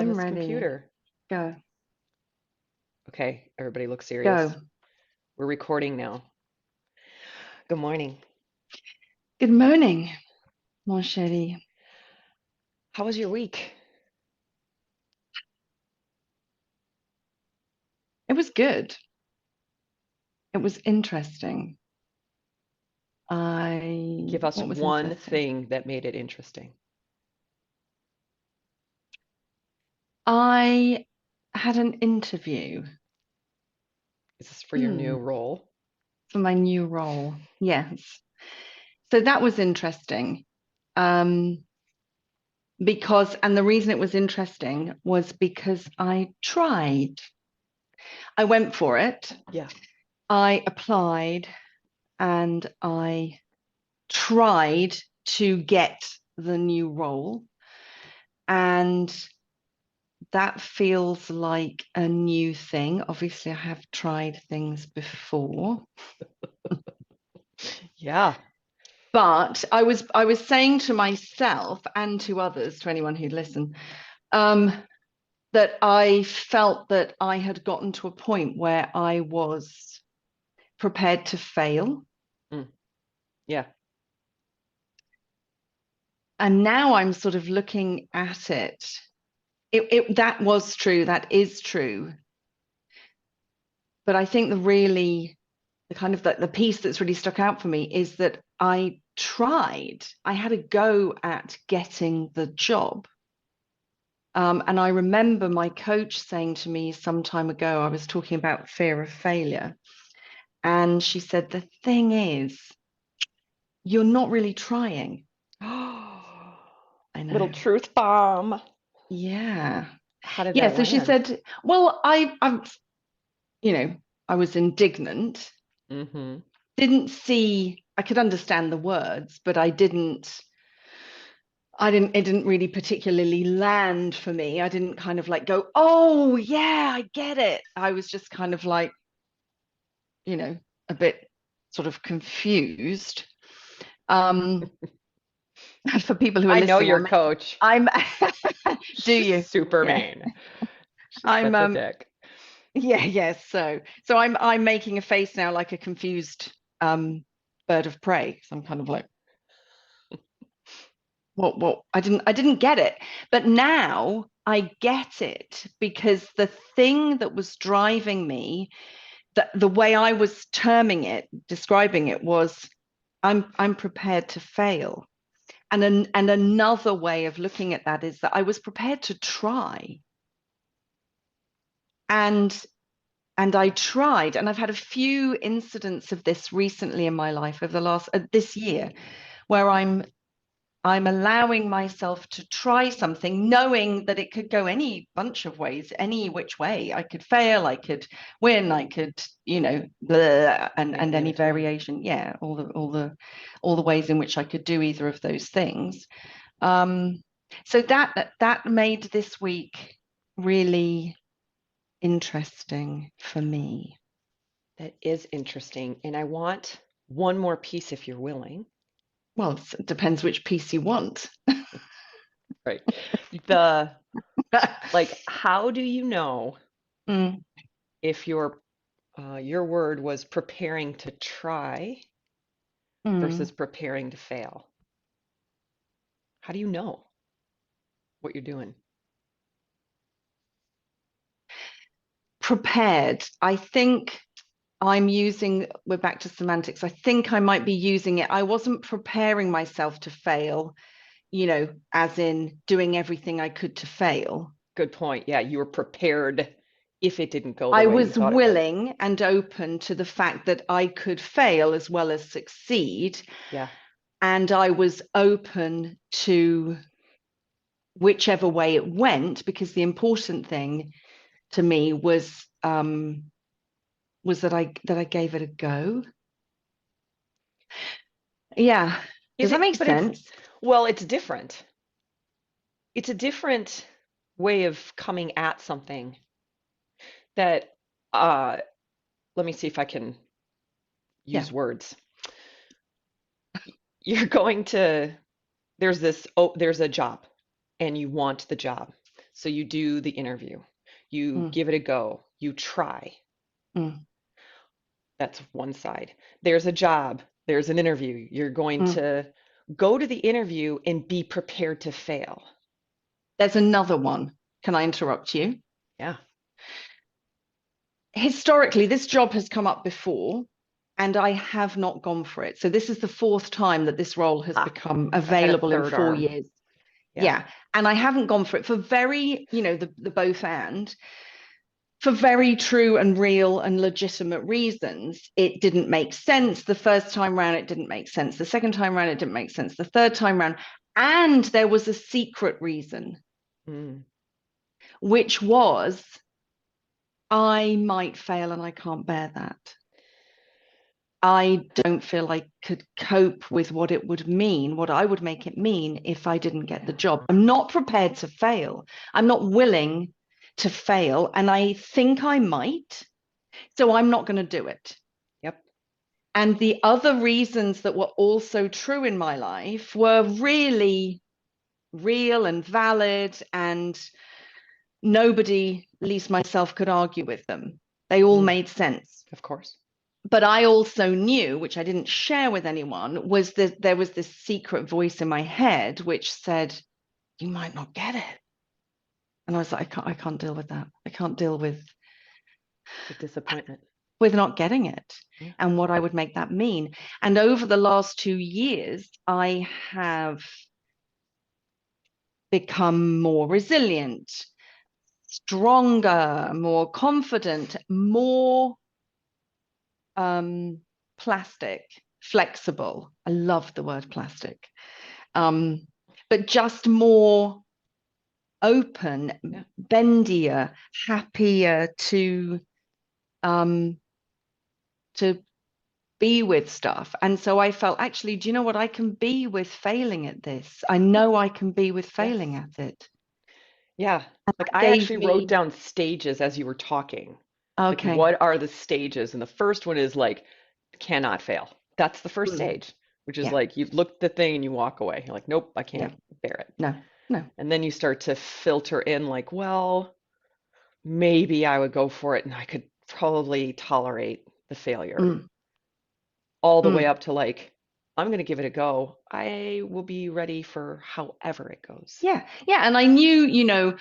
on I'm this ready. computer. Go, Okay, everybody look go. serious. We're recording now. Good morning. Good morning, mon chéri. How was your week? It was good. It was interesting. Give us What was one interesting? thing that made it interesting. I had an interview, Is this for your new hmm, role? for my new role. Yes. So that was interesting. Um, and the reason it was interesting was because I tried. I went for it. Yeah. I applied and I tried to get the new role. And that feels like a new thing. Obviously, I have tried things before, Yeah. but I was saying to myself and to others, to anyone who'd listen, um, that I felt that I had gotten to a point where I was prepared to fail. Mm, yeah. And now I'm sort of looking at it. That was true, that is true. But I think the piece that's really stuck out for me is that I had a go at getting the job. And I remember my coach saying to me some time ago, I was talking about fear of failure. And she said, the thing is, you're not really trying. I Little know. truth bomb. Yeah. How did Yeah. that So she land? said, well, you know, I was indignant, Mm-hmm. I could understand the words, but it didn't really particularly land for me. I didn't kind of like go, oh, yeah, I get it. I was just kind of like, you know, a bit sort of confused. Um, for people who are I know listening, your coach. I'm, do She's you? super Yeah, mean. She's I'm, such a dick. yeah, yes. So I'm making a face now like a confused bird of prey. So I'm kind of like, what I didn't get it, but now I get it because the thing that was driving me, the way I was describing it was I'm prepared to fail. And another way of looking at that is that I was prepared to try. And and I tried, and I've had a few incidents of this recently in my life over the last this year, where I'm allowing myself to try something, knowing that it could go any bunch of ways, any which way. I could fail, I could win, I could, and Anything in any between. variation. Yeah, all the ways in which I could do either of those things. Um, so that made this week really interesting for me. That is interesting. And I want one more piece if you're willing. Well, it depends which piece you want. Right. The how do you know Mm, if your word was preparing to try versus mm. preparing to fail? How do you know what you're doing? Prepared. I think we're back to semantics. I think I might be using it. I wasn't preparing myself to fail, as in doing everything I could to fail. Good point. Yeah, you were prepared if it didn't go the I way you was thought it would. willing and open to the fact that I could fail as well as succeed. Yeah. And I was open to whichever way it went, because the important thing to me was that I gave it a go. Yeah. Does Is that it, make but it's, sense? well, it's different. It's a different way of coming at something that, uh, let me see if I can Yeah. use words. You're going to, there's a job and you want the job. So you do the interview, you mm, give it a go, you try. mm, That's one side. There's a job, there's an interview. You're going mm. to go to the interview and be prepared to fail. There's another one. Can I interrupt you? Yeah. Historically, this job has come up before, and I have not gone for it. So this is the fourth time that this role has Ah, become I had a available in third four arm. years. Yeah. Yeah. And I haven't gone for it for very, the both and for very true and real and legitimate reasons. It didn't make sense. The first time round, it didn't make sense. The second time round, it didn't make sense. The third time round, and there was a secret reason, Mm. which was I might fail and I can't bear that. I don't feel I could cope with what it would mean, what I would make it mean if I didn't get the Yeah. job. I'm not prepared to fail. I'm not willing to fail. And I think I might. So I'm not going to do it. Yep. And the other reasons that were also true in my life were really real and valid. And nobody, least myself, could argue with them. They all Mm. made sense. Of course. But I also knew, which I didn't share with anyone, was that there was this secret voice in my head which said, "You might not get it." And I was like, I can't deal with that. I can't deal The disappointment. with not getting it Yeah. and what I would make that mean. And over the last 2 years, I have become more resilient, stronger, more confident, more um, plastic, flexible. I love the word plastic. um, but just more open, Yeah. bendier, happier um, to be with stuff. And so I felt, actually, do you know what? I can be with failing at this. I know I can be with Yes. failing at it. Yeah. Like That I gave actually wrote me, down stages as you were talking. Like okay. what are the stages? And the first one is like cannot fail. That's the first Mm, stage, which is yeah, like you look at the thing and you walk away. You're like, nope, I yeah, can't bear it. no, no. And then you start to filter in like, well, maybe I would go for it and I could probably tolerate the failure. Mm, All the way mm. up to like, I'm going to give it a go. I will be ready for however it goes. Yeah, yeah. And I knew,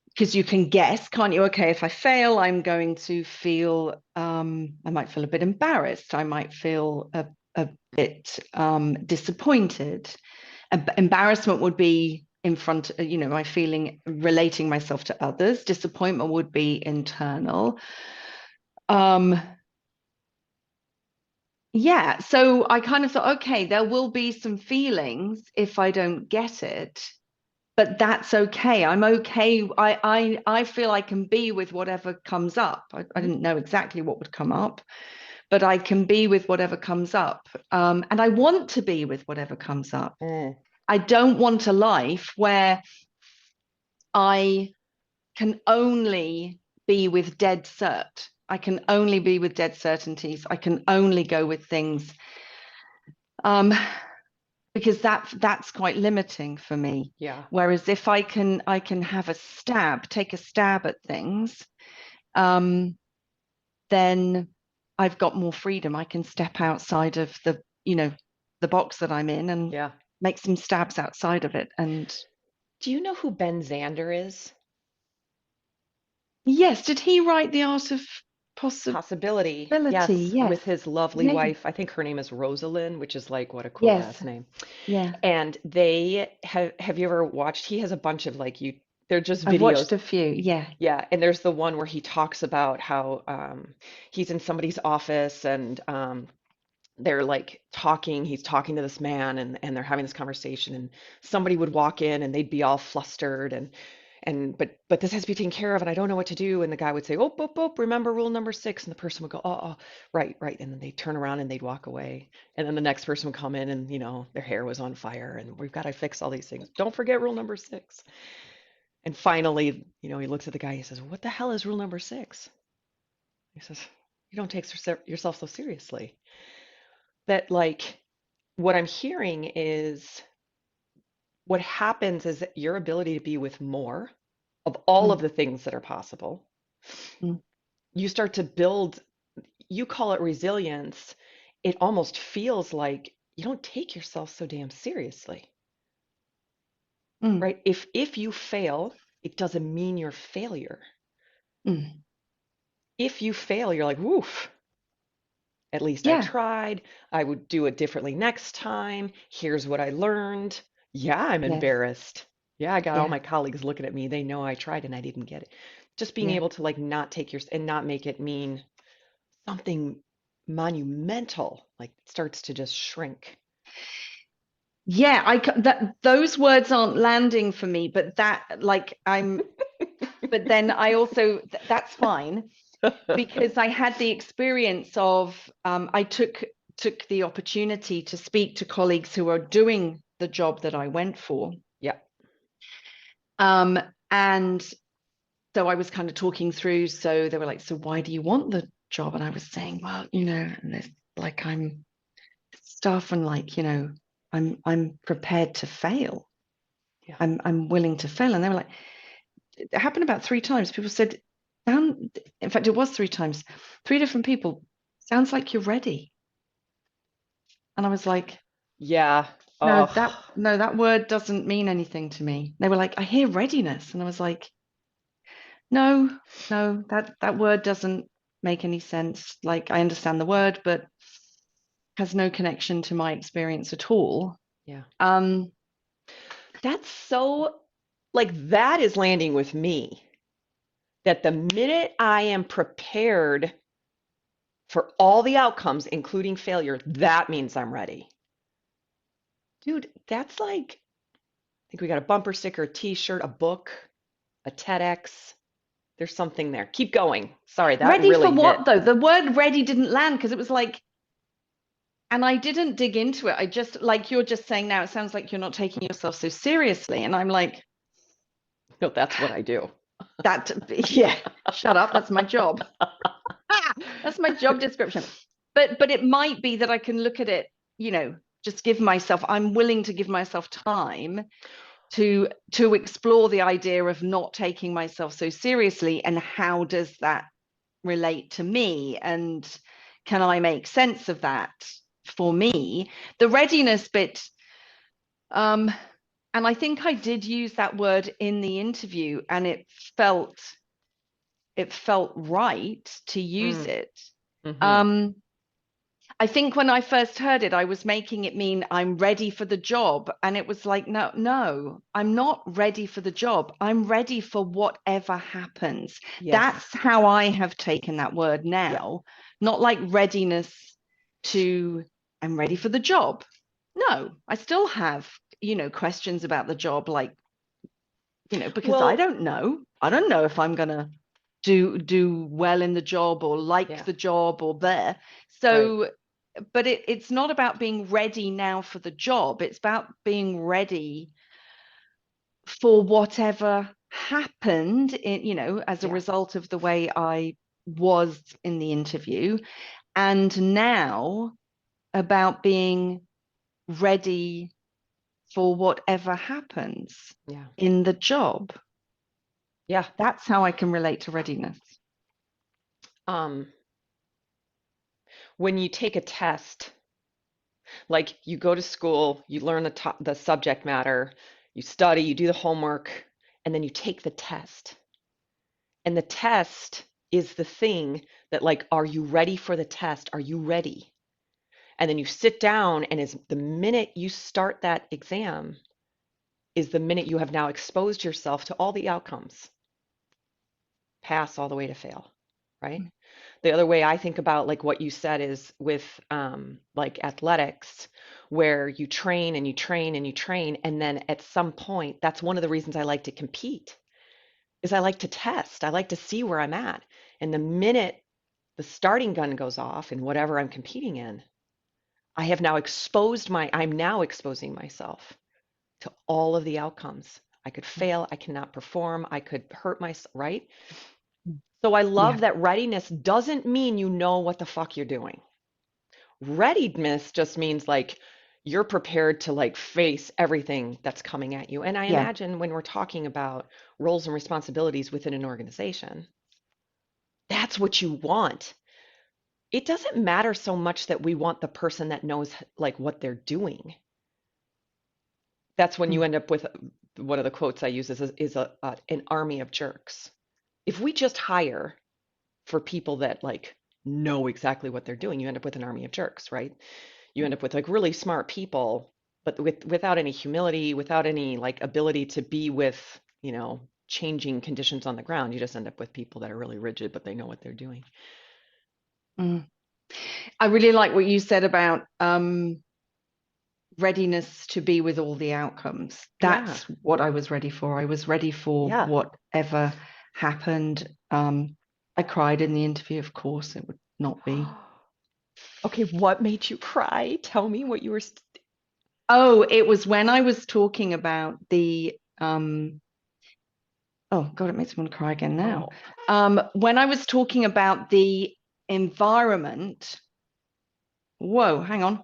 because you can guess, can't you? Okay, if I fail, I'm going to feel, I might feel a bit embarrassed. I might feel a bit disappointed. Embarrassment would be in front, my feeling relating myself to others. Disappointment would be internal. Um, yeah, so I kind of thought, okay, there will be some feelings if I don't get it, but that's okay. I'm okay. I feel I can be with whatever comes up. I Mhm. didn't know exactly what would come up, but I can be with whatever comes up. And I want to be with whatever comes up. Mm. I don't want a life where I can only be with dead cert. I can only be with dead certainties. I can only go with things, um, because that's quite limiting for me. Yeah. Whereas if I can have take a stab at things, um, then I've got more freedom. I can step outside of the box that I'm in and Yeah. make some stabs outside of it. And Do you know who Ben Zander is? yes, did he write The Art of Possibility? Possibility. Yes, Yes. with his lovely Yeah. wife. I think her name is Rosalind, which is like what a cool Yes. last name. Yeah. And they have you ever watched? He has a bunch of like they're just I've watched videos. a few. Yeah. Yeah, and there's the one where he talks about how he's in somebody's office and they're like talking, he's talking to this man and they're having this conversation and somebody would walk in and they'd be all flustered and but this has to be taken care of and I don't know what to do and the guy would say, "Oh, oh, oh, remember rule number 6." And the person would go, "Oh, oh, right, right." And then they'd turn around and they'd walk away. And then the next person would come in and, their hair was on fire and we've got to fix all these things. Don't forget rule number 6. And finally, he looks at the guy, he says, "What the hell is rule number 6?" He says, "You don't take yourself so seriously." That like what I'm hearing is what happens is that your ability to be with more of all of mm, the things that are possible, mm, you start to build, you call it resilience. It almost feels like you don't take yourself so damn seriously, mm, right? If you fail, it doesn't mean you're a failure. mm. If you fail, you're like, woof, at least I Yeah, tried. I would do it differently next time. Here's what I learned. Yeah, I'm yes, embarrassed. Yeah, I got all yeah, my colleagues looking at me. They know I tried and I didn't get it. Just being yeah. able to like not take your and not make it mean something monumental, like it starts to just shrink. Yeah, that those words aren't landing for me, but that like but then I also that's fine because I had the experience of I took the opportunity to speak to colleagues who are doing the job that I went for. Yeah. Um, and so I was kind of talking through. So they were like, "So why do you want the job?" And I was saying, "Well, and there's like I'm stuff and like I'm prepared to fail. Yeah. I'm willing to fail." And they were like, it happened about three times. People said, "Sound." In fact, it was three times. Three different people. Sounds like you're ready. And I was like, Yeah. "No, Oh, that word doesn't mean anything to me." They were like, "I hear readiness," and I was like, "No, no, that word doesn't make any sense. Like, I understand the word, but has no connection to my experience at all." yeah. Um, That's so like that is landing with me. That the minute I am prepared for all the outcomes, including failure, that means I'm ready. Dude, that's like, I think we got a bumper sticker, a t-shirt, a book, a TEDx. There's something there. Keep going. Sorry, that ready for really hit. what though? The word ready didn't land because it was like, and I didn't dig into it. I just, like you're just saying now, it sounds like you're not taking yourself so seriously. And I'm like, No, that's what I do. that, yeah, shut up. That's my job. That's my job description. But it might be that I can look at it, just give myself, I'm willing to give myself time to explore the idea of not taking myself so seriously and how does that relate to me and can I make sense of that for me. The readiness bit, um and I think I did use that word in the interview and it felt right to use Mm, it. hmm. um I think when I first heard it, I was making it mean I'm ready for the job. And it was like, no, no, I'm not ready for the job. I'm ready for whatever happens. Yes. That's how I have taken that word Yeah. now, not like readiness to, I'm ready for the job. No, I still have, questions about the job, like, because I Well, don't know. I don't know if I'm going to do well in the job or like yeah, the job or there. right. So but it's not about being ready now for the job. It's about being ready for whatever happened as a Yeah, result of the way I was in the interview. And now about being ready for whatever happens yeah, in the job. yeah. That's how I can relate to readiness. Um, when you take a test, like you go to school, you learn the subject matter, you study, you do the homework, and then you take the test. And the test is the thing that like, are you ready for the test? Are you ready? And then you sit down, and is the minute you start that exam is the minute you have now exposed yourself to all the outcomes, pass all the way to fail, right? The other way I think about like what you said is with like athletics, where you train and you train and you train, and then at some point, that's one of the reasons I like to compete, is I like to test. I like to see where I'm at. And the minute the starting gun goes off in whatever I'm competing in, I'm now exposing myself to all of the outcomes. I could fail, I cannot perform, I could hurt myself, right? So I Yeah. love that readiness doesn't mean you know what the fuck you're doing. Readiness just means like you're prepared to like face everything that's coming at you. And I Yeah. imagine when we're talking about roles and responsibilities within an organization, that's what you want. It doesn't matter so much that we want the person that knows like what they're doing. That's when you Mm, end up with one of the quotes I use is an army of jerks. If we just hire for people that like know exactly what they're doing, you end up with an army of jerks, right? You end up with like really smart people, but without any humility, without any like ability to be with, changing conditions on the ground. You just end up with people that are really rigid, but they know what they're doing. mm. I really like what you said about readiness to be with all the outcomes. Yeah. That's what I was ready for. I was ready for Yeah. whatever happened. I cried in the interview, of course, it would not be. Okay, what made you cry? Tell me what you were. Oh, it was when I was talking about the oh God, it makes me want to cry again now. Oh, When I was talking about the environment, whoa, hang on.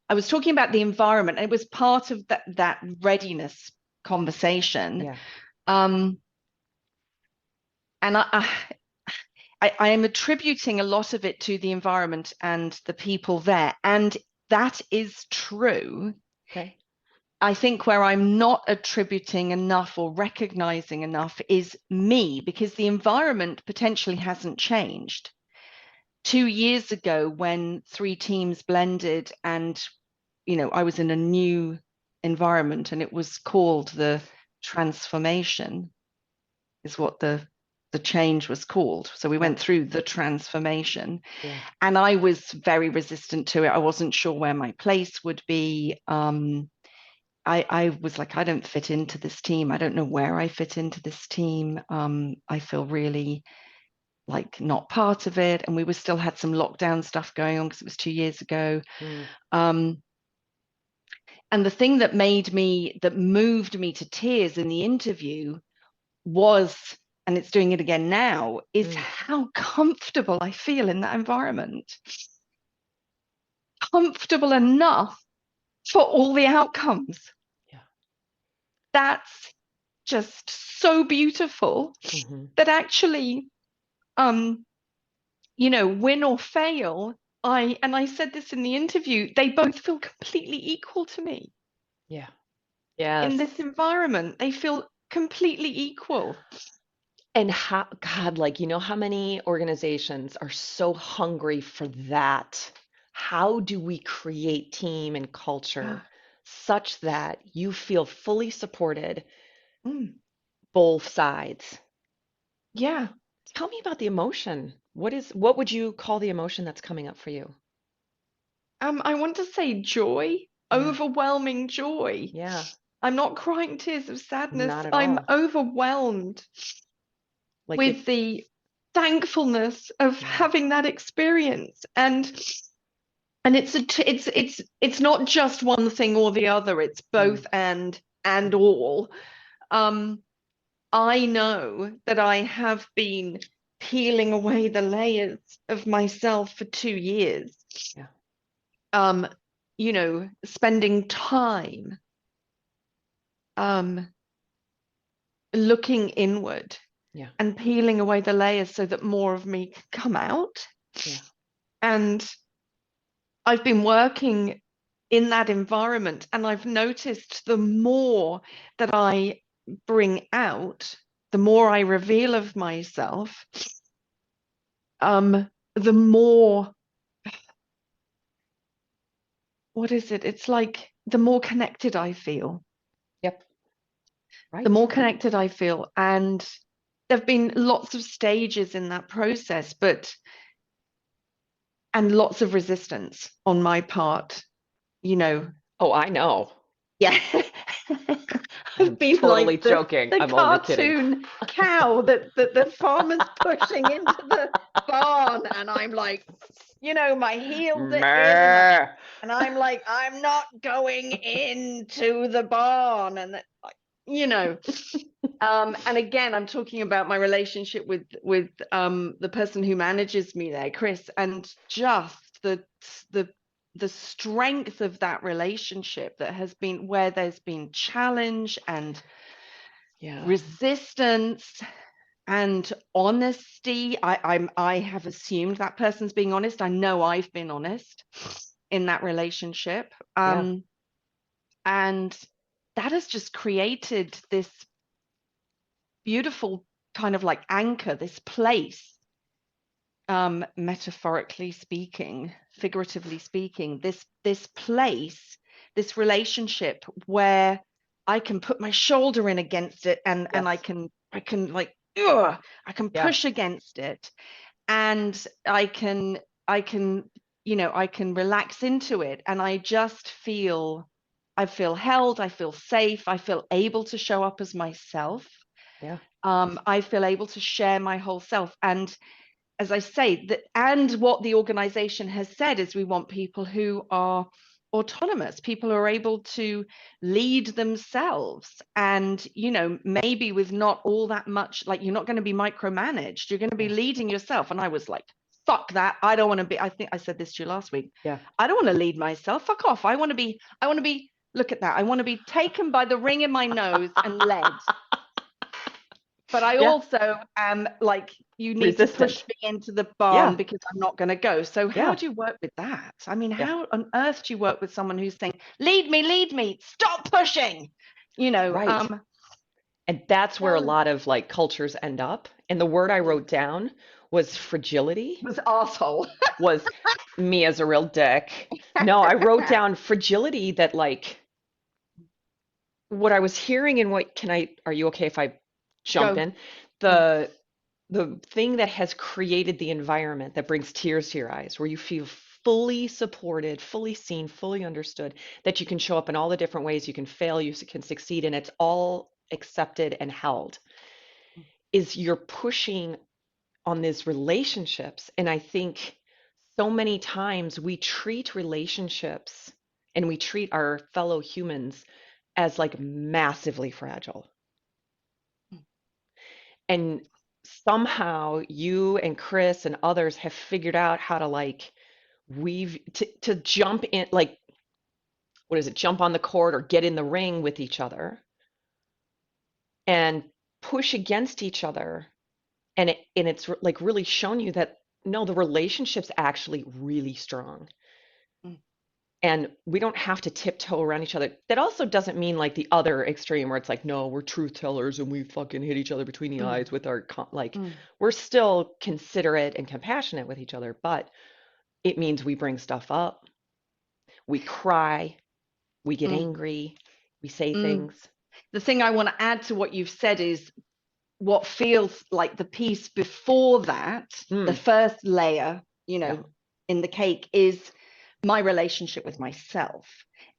I was talking about the environment, and it was part of that readiness conversation. yeah. Um, and I am attributing a lot of it to the environment and the people there. And that is true. Okay. I think where I'm not attributing enough or recognizing enough is me, because the environment potentially hasn't changed. 2 years ago, when three teams blended and, I was in a new environment, and it was called the transformation, is what the change was called. So we Yeah. went through the transformation, Yeah. and I was very resistant to it. I wasn't sure where my place would be. I was like, I don't fit into this team. I don't know where I fit into this team. I feel really like not part of it. And we were still had some lockdown stuff going on because it was 2 years ago. Mm, Um, and the thing that moved me to tears in the interview was, and it's doing it again now, is mm, how comfortable I feel in that environment. Comfortable enough for all the outcomes. yeah. That's just so beautiful Hmm. that actually, win or fail, I said this in the interview, they both feel completely equal to me Yeah. in Yes. this environment. They feel completely equal. And how, God, like, how many organizations are so hungry for that? How do we create team and Yeah. culture such that you feel fully supported Mm, both sides? yeah. Tell me about the emotion. What would you call the emotion that's coming up for you? I want to say joy, Yeah. overwhelming joy. Yeah. I'm not crying tears of sadness. Not at I'm all. overwhelmed Like it. with the thankfulness of Yeah. having that experience. And it's not just one thing or the other. It's Mm, both and all. Um, I know that I have been peeling away the layers of myself for 2 years. yeah. Um, spending time um looking inward Yeah. and peeling away the layers so that more of me can come out. Yeah. And I've been working in that environment, and I've noticed the more that I bring out, the more I reveal of myself, the more, what is it? It's like the more connected I feel, Yep. the Right. more connected I feel. And there have been lots of stages in that process, and lots of resistance on my part, you know, Oh, I know. yeah. I'm I've been totally like the joking. the I'm only kidding. cartoon cow that the farmer's pushing into the barn, and I'm like, my heels are in, Meh. and I'm like, I'm not going into the barn, and that, you know. And again, I'm talking about my relationship with the person who manages me there, Chris, and just the the strength of that relationship that has been, where there's been challenge and resistance and honesty. I have assumed that person's being honest. I know I've been honest in that relationship. And that has just created this beautiful kind of like anchor, this place, metaphorically speaking, figuratively speaking, this place, this relationship where I can put my shoulder in against it, and I can like, ugh, I can push against it, and I can I can relax into it, and I feel held, I feel safe, I feel able to show up as myself. I feel able to share my whole self. And as I say, that, and what the organization has said is, we want people who are autonomous, people who are able to lead themselves, and maybe with not all that much, like, you're not going to be micromanaged, you're going to be leading yourself. And I was like, fuck that, I don't want to be, I think I said this to you last week, I don't want to lead myself, fuck off, I want to be, look at that, I want to be taken by the ring in my nose and led. But I also am like, you need to push me into the barn because I'm not going to go. So how do you work with that? I mean, how on earth do you work with someone who's saying, lead me, stop pushing, Right. And that's where a lot of like cultures end up. And the word I wrote down was fragility. Was asshole. Was me as a real dick. No, I wrote down fragility, that like what I was hearing, and what are you okay if I jump in? The thing that has created the environment that brings tears to your eyes, where you feel fully supported, fully seen, fully understood, that you can show up in all the different ways, you can fail, you can succeed, and it's all accepted and held, is you're pushing on these relationships. And I think so many times we treat relationships and we treat our fellow humans as like massively fragile. And somehow you and Chris and others have figured out how to like weave to jump in, like, what is it, jump on the court or get in the ring with each other and push against each other. And it's like really shown you that no, the relationship's actually really strong. And we don't have to tiptoe around each other. That also doesn't mean like the other extreme where it's like, no, we're truth tellers and we fucking hit each other between the eyes with our, we're still considerate and compassionate with each other, but it means we bring stuff up, we cry, we get angry, we say things. The thing I want to add to what you've said is, what feels like the piece before that, the first layer, in the cake, is my relationship with myself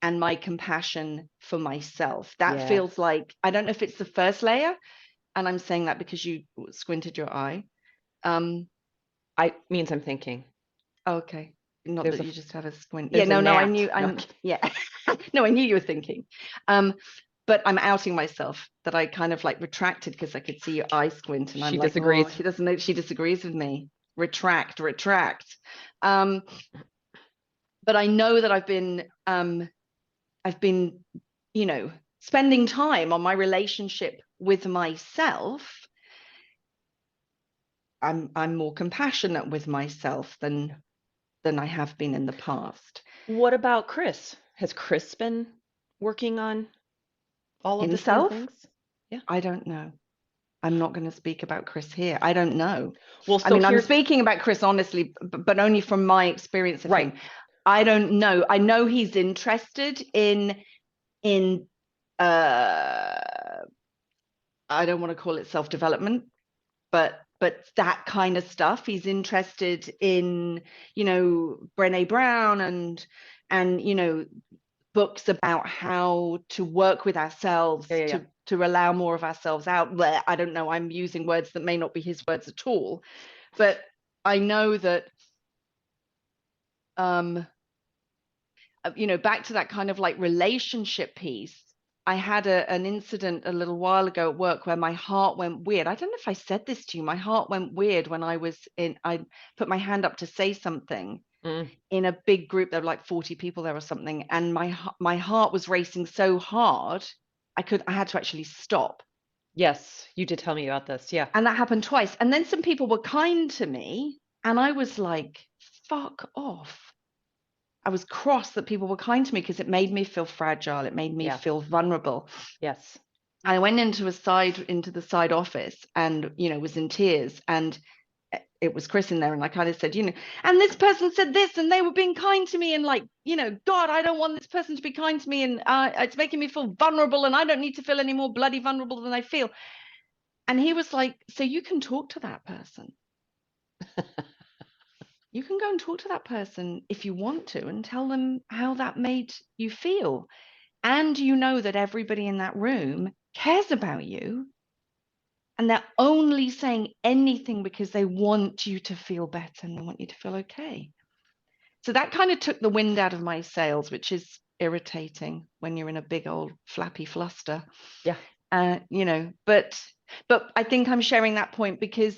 and my compassion for myself. That feels like, I don't know if it's the first layer, and I'm saying that because you squinted your eye. I means I'm thinking. Okay. Not There's that you just have a squint. there's Yeah, a no, I gnat. knew. Yeah. No, I knew you were thinking. But I'm outing myself that I kind of like retracted because I could see your eye squint, and I'm She like, disagrees. oh, she doesn't know. She disagrees with me. Retract. But I know that I've been, spending time on my relationship with myself. I'm more compassionate with myself than I have been in the past. What about Chris? Has Chris been working on all of the same things? Yeah. I don't know. I'm not going to speak about Chris here. I don't know. Well, so I mean, I'm speaking about Chris honestly, but only from my experience of him. I don't know. I know he's interested in I don't want to call it self-development, but that kind of stuff. He's interested in, Brené Brown and books about how to work with ourselves, to allow more of ourselves out there. I don't know, I'm using words that may not be his words at all, but I know that back to that kind of like relationship piece. I had an incident a little while ago at work where my heart went weird. I don't know if I said this to you. My heart went weird when I put my hand up to say something. Mm. in a big group. There were like 40 people there or something, and my heart was racing so hard I had to actually stop. Yes, you did tell me about this. Yeah. And that happened twice. And then some people were kind to me, and I was like, fuck off. I was cross that people were kind to me because it made me feel fragile. It made me Yeah. feel vulnerable. Yes. I went into the side office and, was in tears, and it was Chris in there, and I kind of said, and this person said this, and they were being kind to me, and like, God, I don't want this person to be kind to me, and it's making me feel vulnerable, and I don't need to feel any more bloody vulnerable than I feel. And he was like, so you can talk to that person. You can go and talk to that person if you want to and tell them how that made you feel. And you know that everybody in that room cares about you, and they're only saying anything because they want you to feel better and they want you to feel okay. So that kind of took the wind out of my sails, which is irritating when you're in a big old flappy fluster. Yeah. But I think I'm sharing that point because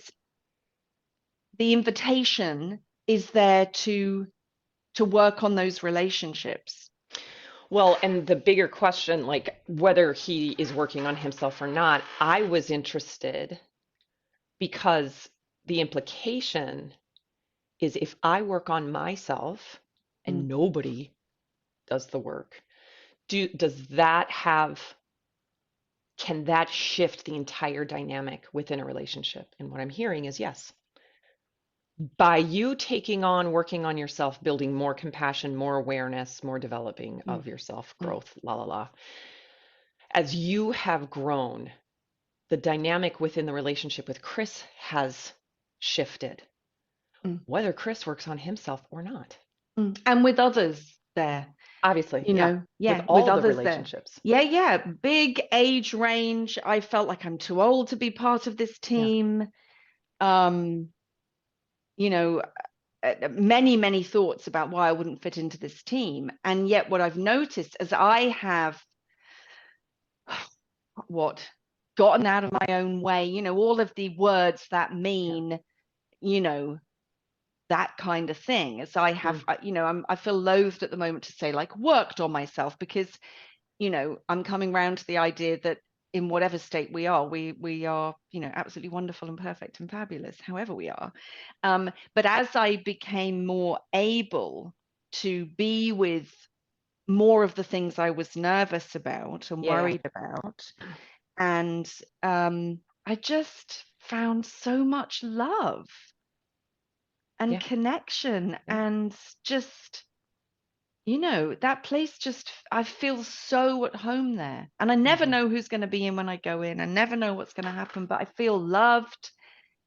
the invitation is there to work on those relationships. Well, and the bigger question, like whether he is working on himself or not, I was interested because the implication is if I work on myself and Mm, nobody does the work, does that have can that shift the entire dynamic within a relationship? And what I'm hearing is yes. By you taking on working on yourself, building more compassion, more awareness, more developing mm, of yourself, mm, growth, la la la. As you have grown, the dynamic within the relationship with Chris has shifted, mm, whether Chris works on himself or not. mm. And with others there, Obviously, yeah, with with all the others there. relationships. Yeah. Big age range. I felt like I'm too old to be part of this Yeah. team. Um, you know, many, many thoughts about why I wouldn't fit into this team. And yet, what I've noticed as I have what gotten out of my own way, all of the words that Yeah. mean, you know, that kind of thing. As I have, Mm, I feel loathed at the moment to say like worked on myself because, I'm coming round to the idea that in whatever state we are, we are, absolutely wonderful and perfect and fabulous, however we are. But as I became more able to be with more of the things I was nervous about and yeah. worried about, and I just found so much love and Yeah. connection, Yeah. and just, that place, just I feel so at home there. And I never Hmm. know who's going to be in when I go in. I never know what's going to happen, but I feel loved.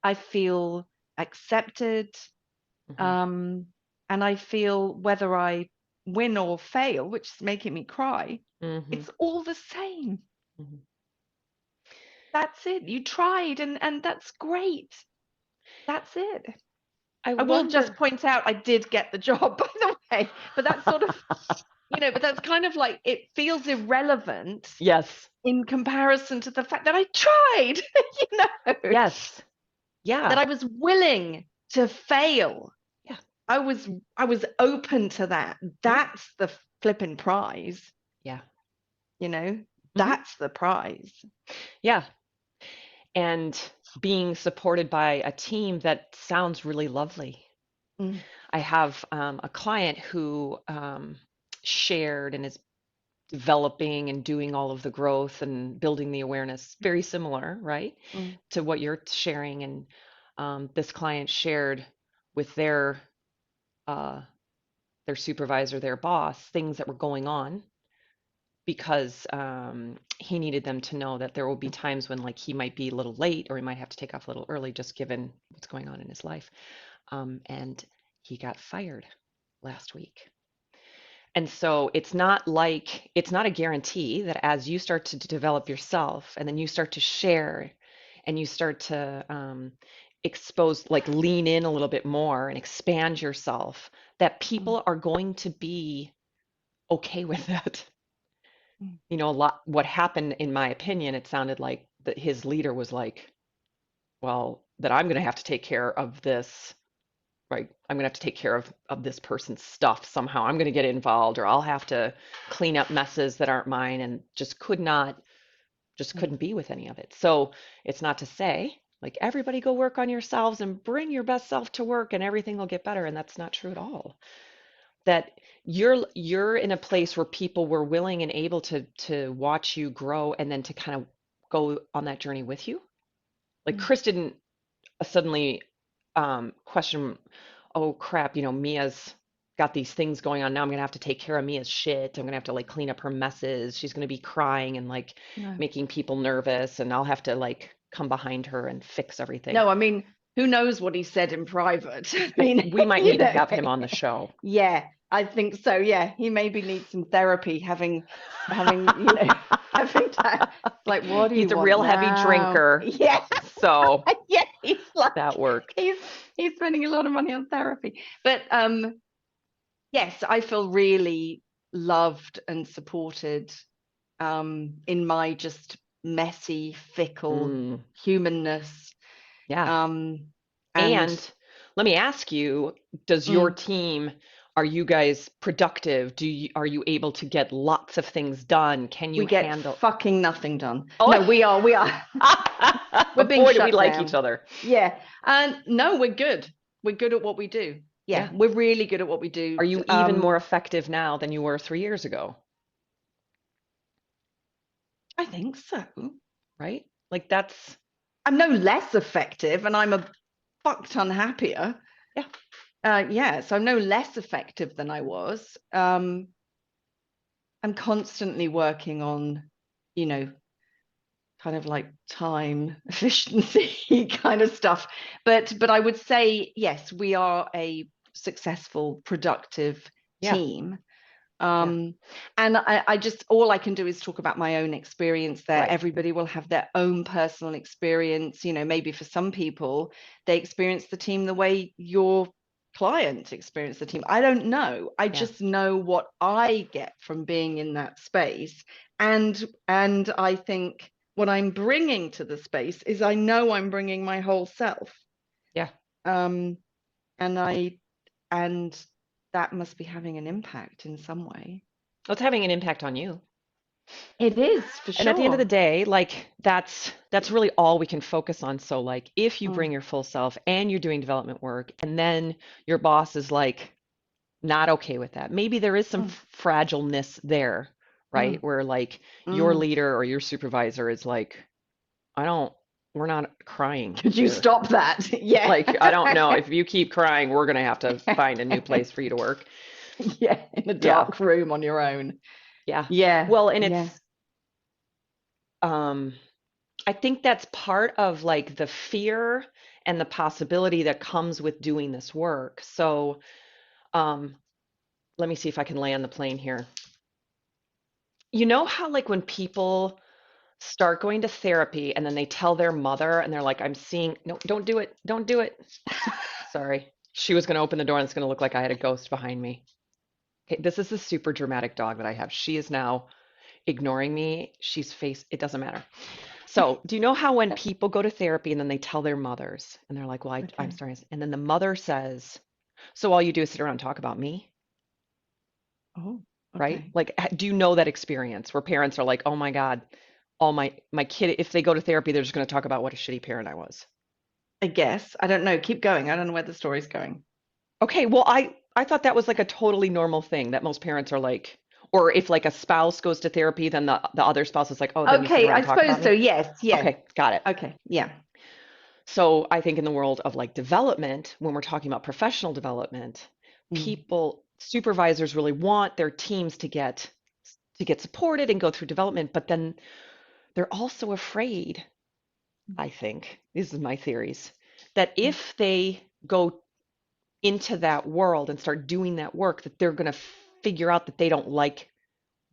I feel accepted. Hmm. Um, and I feel whether I win or fail, which is making me cry, Hmm. it's all the same. Hmm. That's it. You tried, and that's great. That's it. I I will just wonder. point out I did get the job, by the way, but that's sort of, but that's kind of like it feels irrelevant Yes. in comparison to the fact that I tried, Yes. that Yeah. I was willing to fail. Yeah. I was I was open to that. Yeah. That's the flipping prize, Yeah. you know. Hmm. That's the prize. Yeah. And being supported by a team that sounds really lovely. Mm, I have a client who shared and is developing and doing all of the growth and building the awareness, very similar, right, mm, to what you're sharing. And this client shared with uh, their supervisor, their boss, things that were going on because he needed them to know that there will be times when like he might be a little late or he might have to take off a little early just given what's going on in his life. And he got fired last week. And so it's not a guarantee that as you start to develop yourself and then you start to share and you start to expose, like lean in a little bit more and expand yourself, that mm, people are going to be okay with it. mm, You know, a lot, what happened, in my opinion, it sounded like that his leader was like, well, that I'm going to have to take care of this right, I'm gonna have to take care of this person's stuff somehow. I'm gonna get involved, or I'll have to clean up messes that aren't mine, and just Mm. couldn't be with any of it. So it's not to say like everybody go work on yourselves and bring your best self to work and everything will get better. And that's not true at all. That you're in a place where people were willing and able to watch you grow and then to kind of go on that journey with you. Like Mm. Chris didn't suddenly question, oh crap, Mia's got these things going on now. I'm gonna have to take care of Mia's shit. I'm gonna have to like clean up her messes. She's gonna be crying and like No. making people nervous, and I'll have to like come behind her and fix everything. No, I mean, who knows what he said in private? I mean, We might you need to know, have him on the show. yeah, I think so. Yeah, he maybe needs some therapy, having, you know, having that. Like, what do you He's a want real heavy now? drinker, Yeah, so yeah, he's like, that works. he's he's spending a lot of money on therapy. But yes, I feel really loved and supported in my just messy, fickle Mm, humanness. yeah. Um, and And let me ask you, does your mm, team, are you guys productive? Are you able to get lots of things done? Can you we get handle? fucking nothing done. No, Oh, we are we're being boy, do we shut like each down. other. Yeah. And no, we're good. We're good at what we do. Yeah, Yeah. we're really good at what we do. Are you even more effective now than you were 3 years ago? I think so. Right? Like that's, I'm no less effective and I'm a fuck ton happier. yeah, Yeah, so I'm no less effective than I was. I'm constantly working on, you know, kind of like time efficiency kind of stuff. But I would say, yes, we are a successful, productive yeah, team. yeah, And I just, all I can do is talk about my own experience there. right. Everybody will have their own personal experience. You know, maybe for some people, they experience the team the way your client experienced the team. I don't know. I Yeah. just know what I get from being in that space. And I think what I'm bringing to the space is I know I'm bringing my whole self. Yeah. Um, and I and that must be having an impact in some way. Well, it's having an impact on you. It is for And at the end of the sure. day, like that's really all we can focus on. So like if you Mm, bring your full self and you're doing development work and then your boss is like not okay with that. Maybe there is some mm, fragileness there, right? mm, Where like your mm. leader or your supervisor is like, I don't, we're not crying Could you here. stop that? Yeah. Like, I don't know. If you keep crying, we're gonna have to find a new place for you to work. Yeah, in a Yeah. dark room on your own. Yeah. Yeah, Well, and yeah. it's um I think that's part of like the fear and the possibility that comes with doing this work. So, um, let me see if I can land the plane here. You know how like when people start going to therapy and then they tell their mother and they're like, I'm seeing, no, don't do it. Don't do it. Sorry. She was going to open the door and it's going to look like I had a ghost behind me. Okay, this is a super dramatic dog that I have. She is now ignoring me. It doesn't matter. So, do you know how when people go to therapy and then they tell their mothers and they're like, well, I'm Okay. sorry. And then the mother says, so all you do is sit around and talk about me, Oh, right? okay. Like, do you know that experience where parents are like, oh my God, all my kid, if they go to therapy, they're just going to talk about what a shitty parent I was. I guess. I don't know. Keep going. I don't know where the story's going. Okay, well, I thought that was like a totally normal thing that most parents are like, or if like a spouse goes to therapy, then the other spouse is like, oh, then you sit Okay, around I and talk suppose about so. me. Yes, yeah. Okay, got it. Okay, yeah. So I think in the world of like development, when we're talking about professional development, Mm, supervisors really want their teams to get supported and go through development, but then they're also afraid, I think, these are my theories, that mm, if they go into that world and start doing that work, that they're going to figure out that they don't like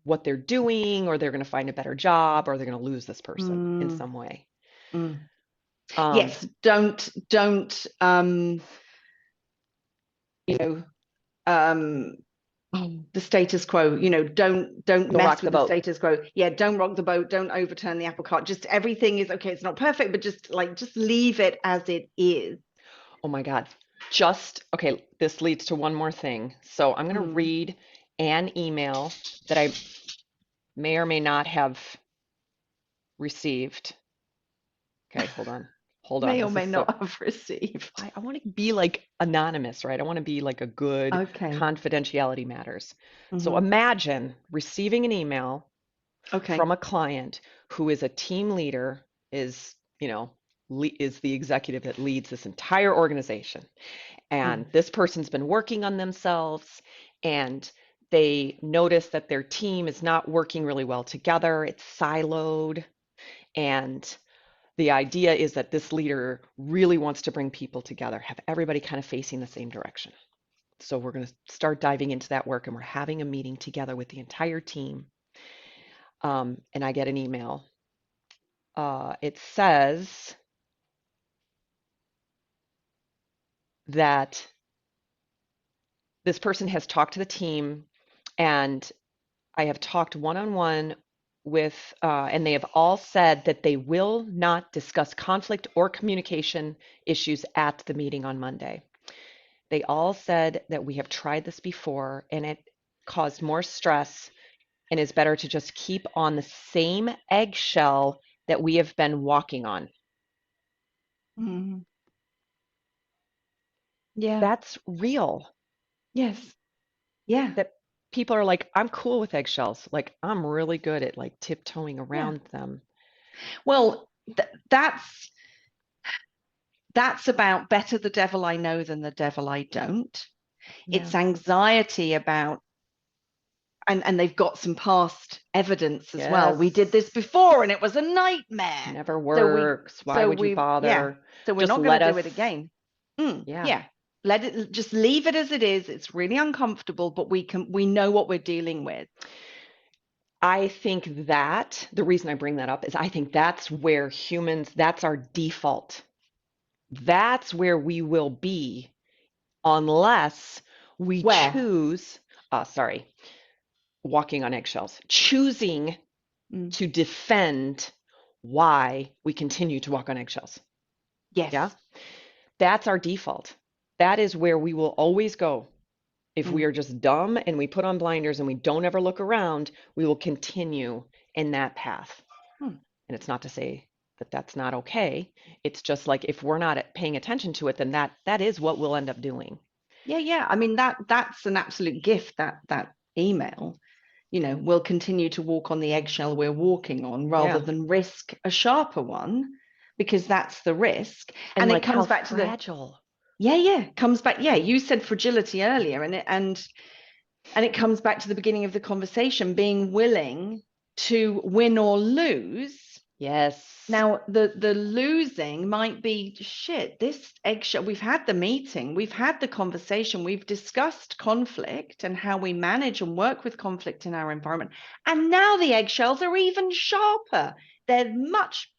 what they're doing, or they're going to find a better job, or they're going to lose this person in mm, some way. mm. Um, Yes, don't you know, um the status quo, you know, don't don't mess rock the with the boat. status quo. Yeah, don't rock the boat, don't overturn the apple cart. Just everything is okay, it's not perfect, but just leave it as it is. Oh my God. Okay, this leads to one more thing. So I'm going to Mm. read an email that I may or may not have received. Okay, hold on. Hold on. May or This is may so, not have received. I want to be like anonymous, right? I want to be like a good Okay. confidentiality matters. So Mm-hmm. imagine receiving an email Okay. from a client who is a team leader, is, is the executive that leads this entire organization. And Mm. this person's been working on themselves and they notice that their team is not working really well together. It's siloed. And the idea is that this leader really wants to bring people together, have everybody kind of facing the same direction. So we're going to start diving into that work and we're having a meeting together with the entire team. And I get an email. It says that this person has talked to the team and I have talked one-on-one with, and they have all said that they will not discuss conflict or communication issues at the meeting on Monday. They all said that we have tried this before and it caused more stress and is better to just keep on the same eggshell that we have been walking on. Mm. Yeah. That's real. Yes. Yeah. That people are like, I'm cool with eggshells. Like, I'm really good at like tiptoeing Yeah. around them. Well, that's about better the devil I know than the devil I don't. Yeah. It's anxiety about, and they've got some past evidence as well. We did Yes. this before and it was a nightmare. Never So we, works. Why so would you we, yeah. bother? So we're Just not going let to do us. it again. Yeah. Yeah. Let it, just leave it as it is. It's really uncomfortable, but we know what we're dealing with. I think that the reason I bring that up is I think that's where humans, that's our default. That's where we will be unless we Where? choose, sorry, walking on eggshells, choosing Mm. to defend why we continue to walk on eggshells. Yeah. Yes. That's our default. That is where we will always go. If we Mm. are just dumb and we put on blinders and we don't ever look around, we will continue in that path. Mm. And it's not to say that that's not okay. It's just like if we're not paying attention to it, then that is what we'll end up doing. Yeah, yeah. I mean that's an absolute gift, that email. We'll continue to walk on the eggshell we're walking on rather Yeah. than risk a sharper one, because that's the risk. And And it like how comes back to the, fragile. yeah, comes back. Yeah, you said fragility earlier, and it comes back to the beginning of the conversation, being willing to win or lose. Yes. Now, the losing might be, shit, this eggshell, we've had the meeting, we've had the conversation, we've discussed conflict and how we manage and work with conflict in our environment. And now the eggshells are even sharper. They're much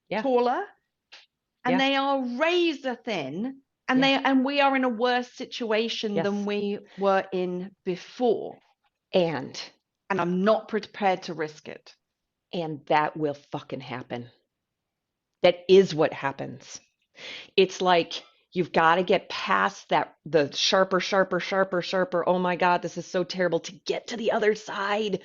Yeah. taller and Yeah. they are razor thin, and Yeah. we are in a worse situation than Yes. we were in before. And And I'm not prepared to risk it. that will fucking happen. That is what happens. It's like you've got to get past that, the sharper, sharper, sharper, sharper. Oh my God, this is so terrible, to get to the other side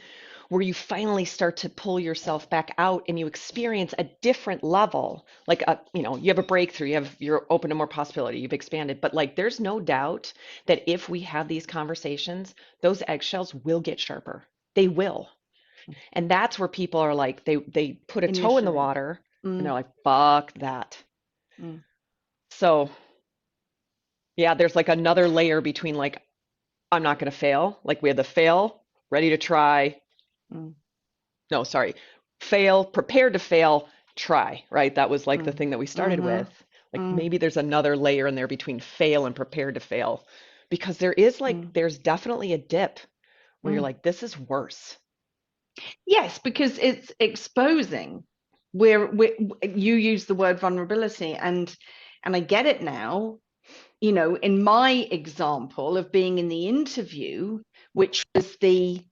where you finally start to pull yourself back out and you experience a different level. Like you have a breakthrough, you're open to more possibility, you've expanded. But like there's no doubt that if we have these conversations, those eggshells will get sharper. They will. And that's where people are like, they put a toe in the Initially. water and they're Mm, like, fuck that. mm, So yeah, there's like another layer between like, I'm not going to fail. Like we had the fail, ready to try. mm, No, sorry. Fail, prepared to fail, try, right? That was like the mm, thing that we started mm-hmm, with. Like mm, maybe there's another layer in there between fail and prepared to fail. Because there is like, mm, there's definitely a dip where you're mm. like, this is worse. Yes, because it's exposing. We're you use the word vulnerability, and I get it now. In my example of being in the interview, which was the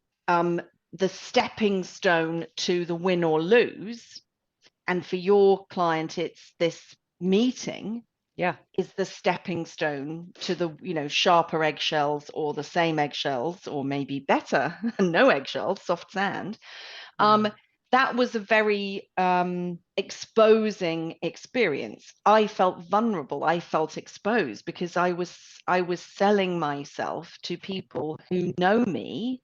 stepping stone to the win or lose, and for your client, it's this meeting. Yeah. is the stepping stone to the, sharper eggshells or the same eggshells, or maybe better, no eggshells, soft sand. Yeah. That was a very exposing experience. I felt vulnerable. I felt exposed because I was selling myself to people who know me.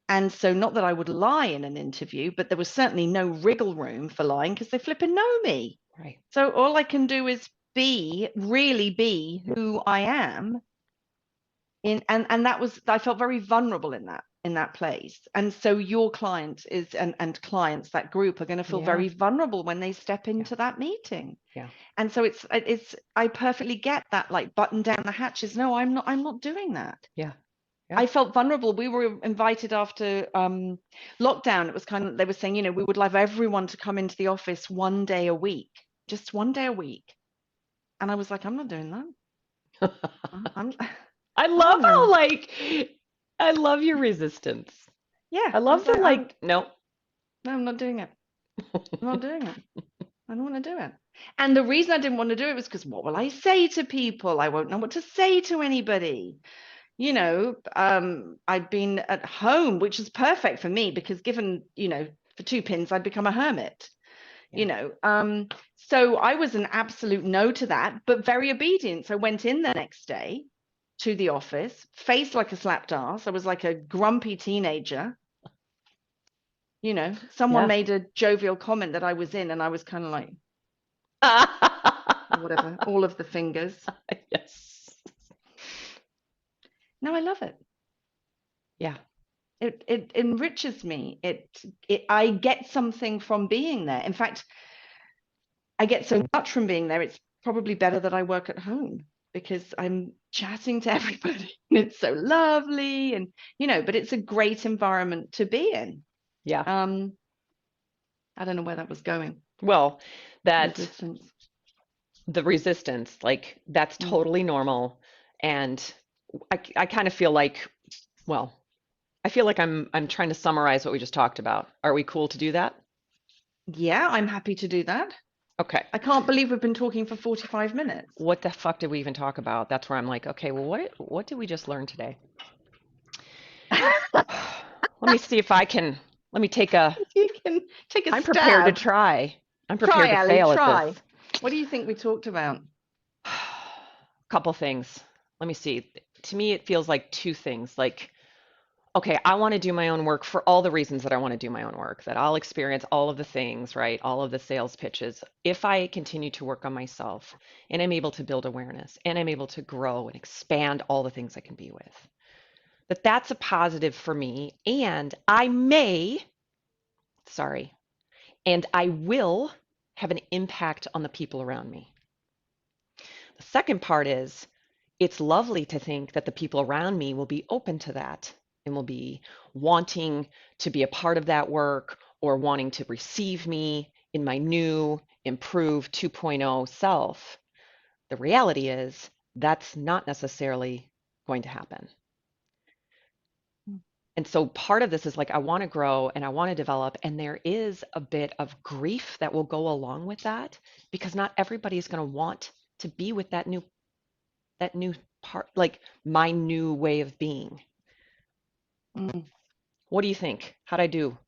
And so, not that I would lie in an interview, but there was certainly no wriggle room for lying because they flipping know me. Right. So all I can do is really be who I am. And that was, I felt very vulnerable in that place. And so your client is, and clients, that group, are going to feel Yeah. very vulnerable when they step Yeah. into that meeting. Yeah. And so it's I perfectly get that, like, button down the hatches. No, I'm not doing that. Yeah. Yeah. I felt vulnerable. We were invited after lockdown. It was kind of, they were saying, we would love everyone to come into the office one day a week, just one day a week. And I was like, I'm not doing that. I'm I I'm love not how doing. like I love your resistance. Yeah, I I love was the like, like no. no, I'm not doing it. I'm not doing it. I don't want to do it. And the reason I didn't want to do it was because, what will I say to people? I won't know what to say to anybody. I'd been at home, which is perfect for me because, given, for two pins, I'd become a hermit. Yeah. So I was an absolute no to that, but very obedient. So I went in the next day to the office, faced like a slapped ass. I was like a grumpy teenager. Someone Yeah. made a jovial comment that I was in, and I was kind of like, whatever, all of the fingers. Yes. No, I love it. Yeah. It enriches me. I get something from being there. In fact, I get so much from being there. It's probably better that I work at home because I'm chatting to everybody. It's so lovely, and but it's a great environment to be in. Yeah. I don't know where that was going. Well, that Resistance. the resistance, like that's Mm. totally normal. And I kind of feel like, well, I feel like I'm trying to summarize what we just talked about. Are we cool to do that? Yeah, I'm happy to do that. Okay. I can't believe we've been talking for 45 minutes. What the fuck did we even talk about? That's where I'm like, okay, well, what did we just learn today? Let me see if I can. Let me take a. You can take a I'm prepared to stab. try. I'm prepared Try, to Ali, fail at this. try. What do you think we talked about? Couple things. Let me see. To me, it feels like two things. Like, okay, I want to do my own work for all the reasons that I want to do my own work, that I'll experience all of the things, right? All of the sales pitches. If I continue to work on myself and I'm able to build awareness and I'm able to grow and expand all the things I can be with, that's a positive for me. And I may, sorry, and I will have an impact on the people around me. The second part is it's lovely to think that the people around me will be open to that and will be wanting to be a part of that work or wanting to receive me in my new, improved 2.0 self. The reality is that's not necessarily going to happen. And so part of this is like, I want to grow and I want to develop. And there is a bit of grief that will go along with that because not everybody is going to want to be with that new part, like my new way of being. Mm. What do you think? How'd I do?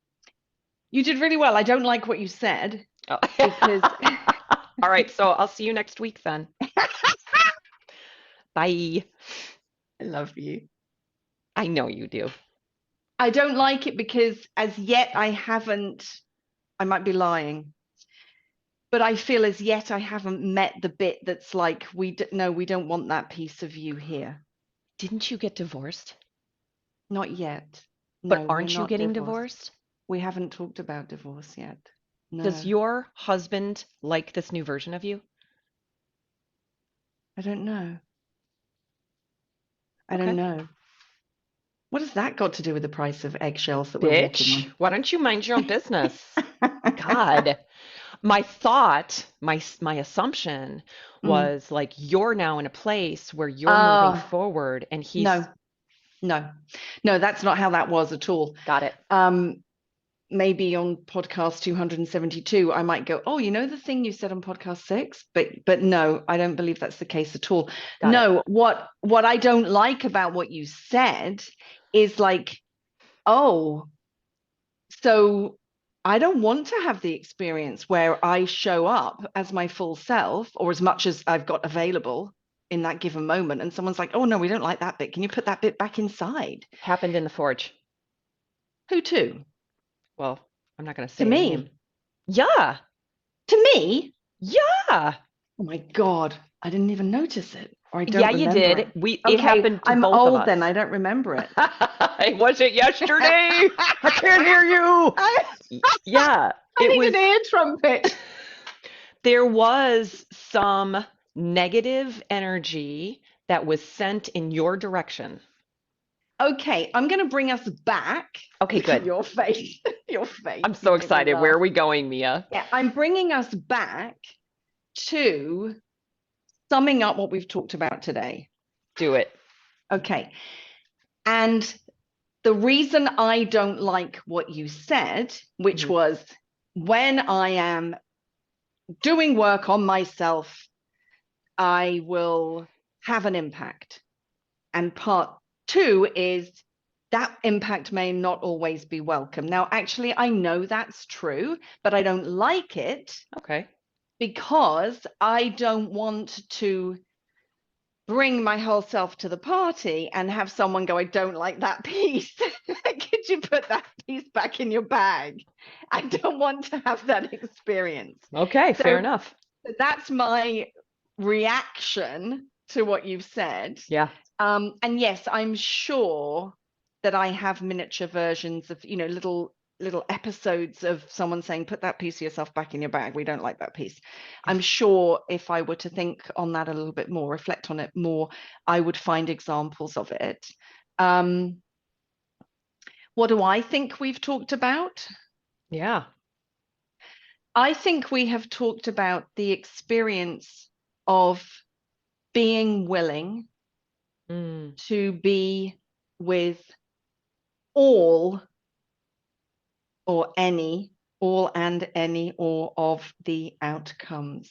You did really well. I don't like what you said Oh. because All right. So I'll see you next week then. Bye. I love you. I know you do. I don't like it because, as yet, I might be lying, but I feel as yet I haven't met the bit that's like, no, we don't want that piece of you here. Didn't you get divorced? Not yet. But No, we're aren't you not getting divorced. divorced? We haven't talked about divorce yet. Does No, your husband like this new version of you? I don't know. I don't Okay. know. What has that got to do with the price of eggshells that we're walking Bitch, on? why don't you mind your own business? God. My thought, my assumption Mm. was like you're now in a place where you're moving forward and he's No, no, no, that's not how that was at all. got it. Um, maybe on podcast 272, I might go, oh, you know, the thing you said on podcast 6, but no, I don't believe that's the case at all. Got it. No, what I don't like about what you said is like, oh, so I don't want to have the experience where I show up as my full self or as much as I've got available in that given moment. And someone's like, oh, no, we don't like that bit. Can you put that bit back inside? Happened in the forge. Who to? Well, I'm not going to To say a name. me. Yeah. To me? Yeah. Oh my God. I didn't even notice it. Or I Yeah, don't you remember did. it. It Okay, happened to I'm both of old us. then. I don't remember it. Was it yesterday? I can't hear you. Yeah, I it need was. an ear trumpet. There was some negative energy that was sent in your direction. Okay, I'm going to bring us back. Okay, Look at good. your face. Your face. I'm You so make me excited. Where laugh. are we going, Mia? Yeah, I'm bringing us back to summing up what we've talked about today. Do it. Okay. And the reason I don't like what you said, which was when I am doing work on myself, I will have an impact. And part 2 is that impact may not always be welcome. Now, actually, I know that's true, but I don't like it Okay. because I don't want to bring my whole self to the party and have someone go, I don't like that piece. Could you put that piece back in your bag? I don't want to have that experience. Okay, So fair enough. that's my reaction to what you've said. Yeah. And yes, I'm sure that I have miniature versions of, little episodes of someone saying, put that piece of yourself back in your bag. We don't like that piece. I'm sure if I were to think on that a little bit more, reflect on it more, I would find examples of it. What do I think we've talked about? Yeah. I think we have talked about the experience of being willing to be with all or any, all and any, or of the outcomes,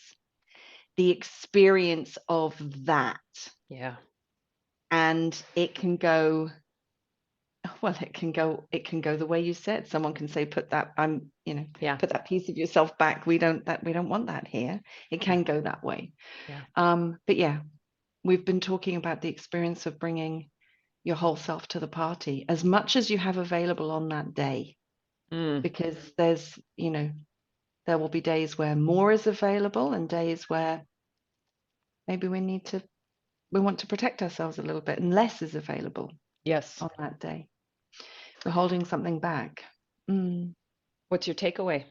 the experience of that. Yeah. And it can go, well, it can go the way you said. Someone can say, put that, put that piece of yourself back. We don't want that here. It can go that way. Yeah. But yeah, we've been talking about the experience of bringing your whole self to the party as much as you have available on that day. Because there's, there will be days where more is available and days where maybe we want to protect ourselves a little bit and less is available. Yes. On that day. We're holding something back. What's your takeaway?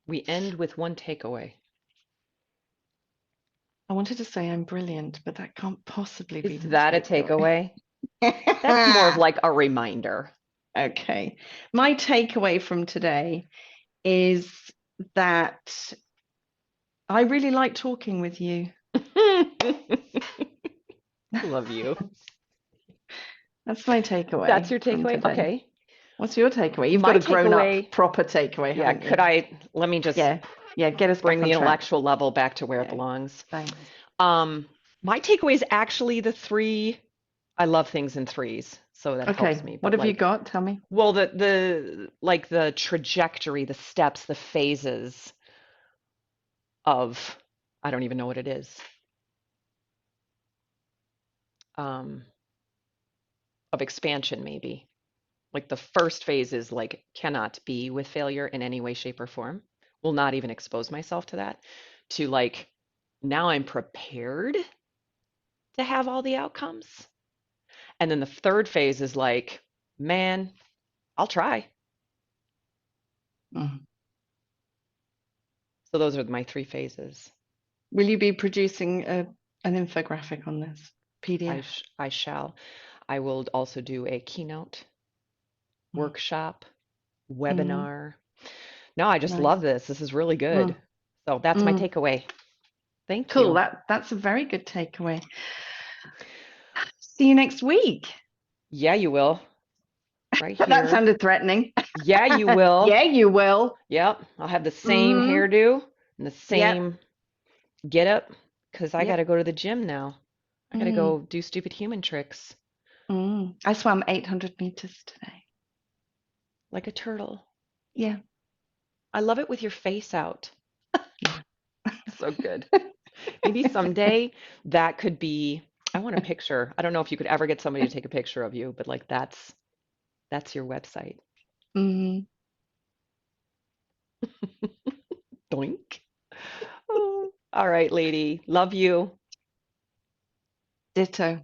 We end with one takeaway. I wanted to say I'm brilliant, but that can't possibly be Is that a takeaway? That's more of like a reminder. Okay. My takeaway from today is that I really like talking with you. Love you. That's my takeaway. That's your takeaway? Okay. What's your takeaway? You've My got a grown-up takeaway, proper takeaway, yeah, haven't you? could I, let me just get us bring back on the track. intellectual level back to where it belongs. Thanks. My takeaway is actually the 3. I love things in 3s, so that helps me. What have you got? Tell me. Well, the trajectory, the steps, the phases of, I don't even know what it is. Of expansion, maybe. Like the first phase is like, cannot be with failure in any way, shape, or form. Will not even expose myself to that. To like, now I'm prepared to have all the outcomes. And then the third phase is like, man, I'll try. So those are my 3 phases. Will you be producing an infographic on this PDF? I shall. I will also do a keynote, workshop, webinar. No, I just love this. This is really good. So that's my takeaway. Thank you. Cool. That's a very good takeaway. See you next week. Yeah, you will. Right here. That sounded threatening. Yeah, you will. Yeah, you will. Yep. I'll have the same Mm, hairdo and the yep. same get up because I got to Yep. go to the gym now. I got to Mm, go do stupid human tricks I swam 800 meters today. like a turtle. Yeah. I love it with your face out. Yeah. So good. Maybe someday that could be, I want a picture. I don't know if you could ever get somebody to take a picture of you, but like that's your website. Mm, Doink. Oh, all right, lady. Love you. ditto.